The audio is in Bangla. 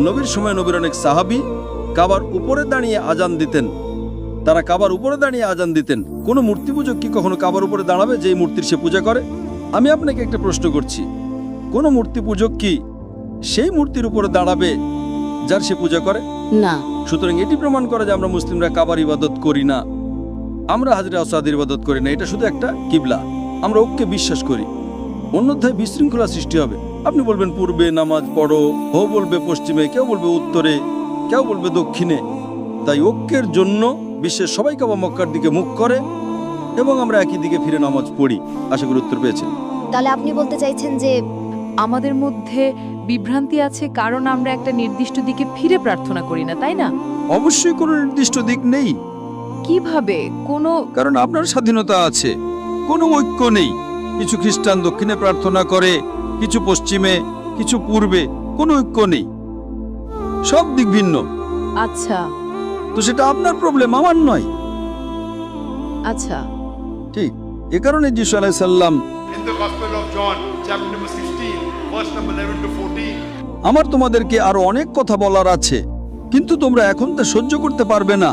নবীর সময় নবীর অনেক সাহাবী কাবার উপরে দাঁড়িয়ে আজান দিতেন। তারা কাবার উপরে দাঁড়িয়ে আজান দিতেন। কোনো মূর্তি পূজক কি কখনো কাবার উপরে দাঁড়াবে যেই মূর্তির সে পূজা করে? আমি আপনাকে একটা প্রশ্ন করছি, কোনো মূর্তি পূজক কি সেই মূর্তির উপরে দাঁড়াবে যার সে পূজা করে? না। সুতরাং এটি প্রমাণ করে যে আমরা মুসলিমরা কাবার ইবাদত করি না, আমরা হাজরে আসওয়াদের ইবাদত করি না। এটা শুধু একটা কিবলা। আমরা ওকে বিশ্বাস করি। অন্যথায় বিশৃঙ্খলা সৃষ্টি হবে। আপনি বলবেন পূর্বে নামাজ পড়ো, হো বলবে পশ্চিমে, কেউ বলবে উত্তরে, কেউ বলবে দক্ষিণে। তাই ঐক্যের জন্য বিশ্বের সবাই কাবা মক্কার দিকে মুখ করে এবং আমরা একই দিকে ফিরে নামাজ পড়ি। আশা করি উত্তর পেয়েছেন। তাহলে আপনি বলতে চাইছেন যে আমাদের মধ্যে বিভ্রান্তি আছে কারণ আমরা একটা নির্দিষ্ট দিকে ফিরে প্রার্থনা করি না, তাই না? অবশ্যই কোনো নির্দিষ্ট দিক নেই, কিভাবে কোনো কারণ আপনার স্বাধীনতা আছে। কোনো ঐক্য নেই। কিছু খ্রিস্টান দক্ষিণে প্রার্থনা করে, কিছু পশ্চিমে, কিছু পূর্বে। কোনো ঐক্য নেই, সব দিক ভিন্ন। আচ্ছা তো সেটা আপনার প্রবলেম, আমার নয়। আচ্ছা ঠিক এ কারণে যিশু আলাইহিস সালাম In the Gospel of John, chapter number 16, verse number 11 to 14. আমার তোমাদেরকে আরো অনেক কথা বলার আছে, কিন্তু তোমরা এখন তা সহ্য করতে পারবে না।